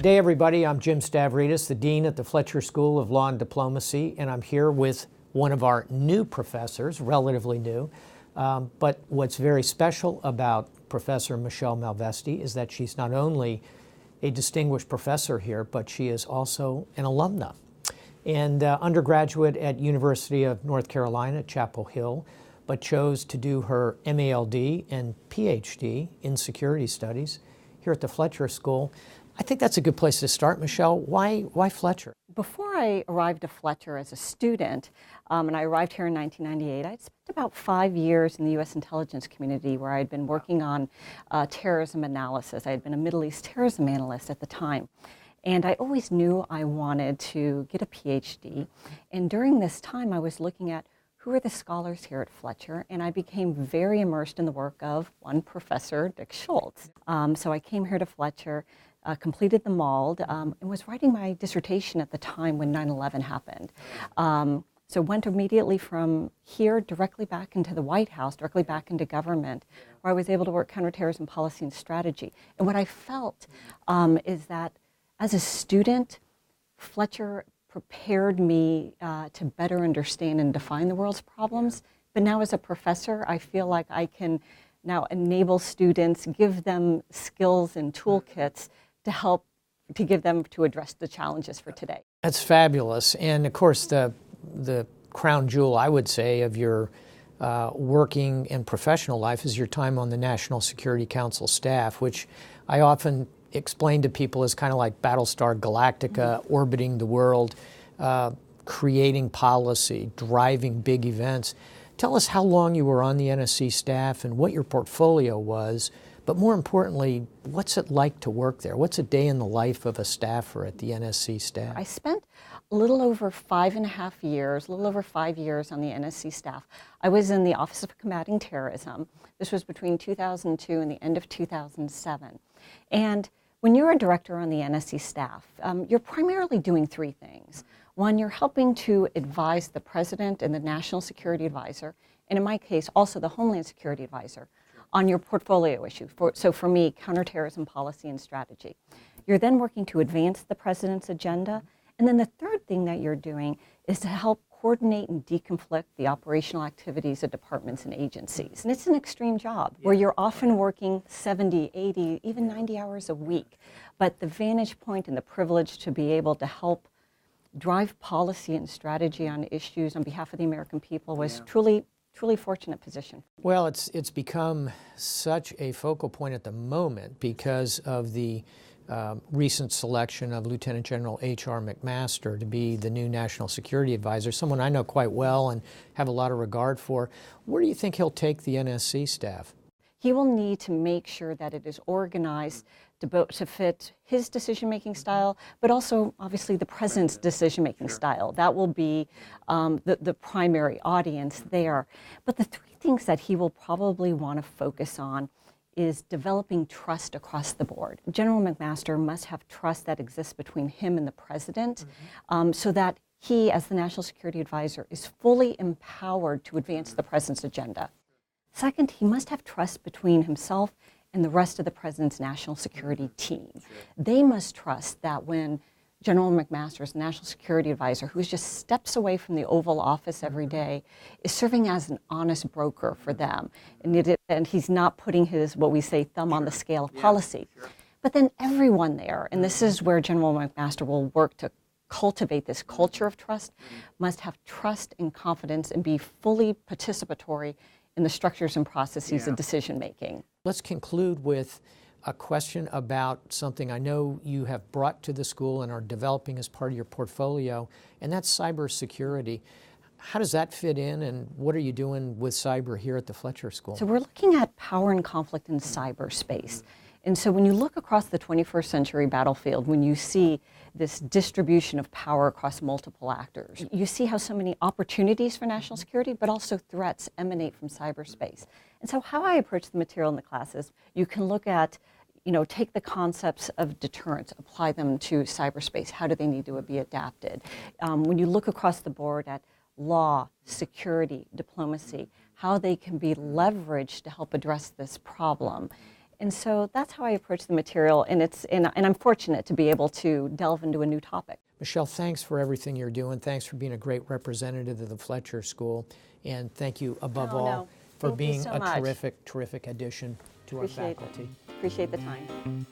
day, everybody. I'm Jim Stavridis, the Dean at the Fletcher School of Law and Diplomacy, and I'm here with one of our new professors, relatively new. But what's very special about Professor Michele Malvesti is that she's not only a distinguished professor here, but she is also an alumna and undergraduate at University of North Carolina, Chapel Hill, but chose to do her MALD and PhD in security studies here at the Fletcher School. I think that's a good place to start, Michele. Why Fletcher? Before I arrived at Fletcher as a student, and I arrived here in 1998, I'd spent about 5 years in the U.S. intelligence community where I'd been working on terrorism analysis. I had been a Middle East terrorism analyst at the time. And I always knew I wanted to get a PhD. And during this time, I was looking at who are the scholars here at Fletcher, and I became very immersed in the work of one Professor Dick Schultz. So I came here to Fletcher, completed the MALD, and was writing my dissertation at the time when 9/11 happened. So went immediately from here directly back into the White House, directly back into government, where I was able to work counterterrorism policy and strategy. And what I felt is that as a student, Fletcher prepared me to better understand and define the world's problems. But now as a professor, I feel like I can now enable students, give them skills and toolkits to help to give them to address the challenges for today. That's fabulous. And of course, the crown jewel, I would say, of your working and professional life is your time on the National Security Council staff, which I often explain to people as kind of like Battlestar Galactica, orbiting the world, creating policy, driving big events. Tell us how long you were on the NSC staff and what your portfolio was, but more importantly, what's it like to work there? What's a day in the life of a staffer at the NSC staff? I spent a little over 5.5 years, a little over 5 years on the NSC staff. I was in the Office of Combating Terrorism. This was between 2002 and the end of 2007. And when you're a director on the NSC staff, you're primarily doing three things. One, you're helping to advise the President and the National Security Advisor, and in my case, also the Homeland Security Advisor, on your portfolio issue. So for me, counterterrorism policy and strategy. You're then working to advance the President's agenda, and then the third thing that you're doing is to help coordinate and deconflict the operational activities of departments and agencies. And it's an extreme job where you're often working 70, 80, even 90 hours a week. But the vantage point and the privilege to be able to help drive policy and strategy on issues on behalf of the American people was truly fortunate position. Well, it's become such a focal point at the moment because of the recent selection of Lieutenant General H.R. McMaster to be the new National Security Advisor, someone I know quite well and have a lot of regard for. Where do you think he'll take the NSC staff? He will need to make sure that it is organized to fit his decision-making style, but also obviously the President's decision-making style. That will be the primary audience there. But the three things that he will probably want to focus on is developing trust across the board. General McMaster must have trust that exists between him and the President, so that he, as the National Security Advisor, is fully empowered to advance the President's agenda. Second, he must have trust between himself and the rest of the President's national security team. They must trust that when General McMaster, as National Security Advisor, who just steps away from the Oval Office every day, is serving as an honest broker for them. And he's not putting his, what we say, thumb on the scale of policy. But then everyone there, and this is where General McMaster will work to cultivate this culture of trust, must have trust and confidence and be fully participatory in the structures and processes of decision making. Let's conclude with a question about something I know you have brought to the school and are developing as part of your portfolio, and that's cybersecurity. How does that fit in, and what are you doing with cyber here at the Fletcher School? So we're looking at power and conflict in cyberspace. And so when you look across the 21st century battlefield, when you see this distribution of power across multiple actors, you see how so many opportunities for national security, but also threats emanate from cyberspace. And so how I approach the material in the classes, you can look at, take the concepts of deterrence, apply them to cyberspace. How do they need to be adapted? When you look across the board at law, security, diplomacy, how they can be leveraged to help address this problem. And so that's how I approach the material, and I'm fortunate to be able to delve into a new topic. Michele, thanks for everything you're doing. Thanks for being a great representative of the Fletcher School, and thank you above all for Thank you being so a much. terrific addition to our faculty. Appreciate the time.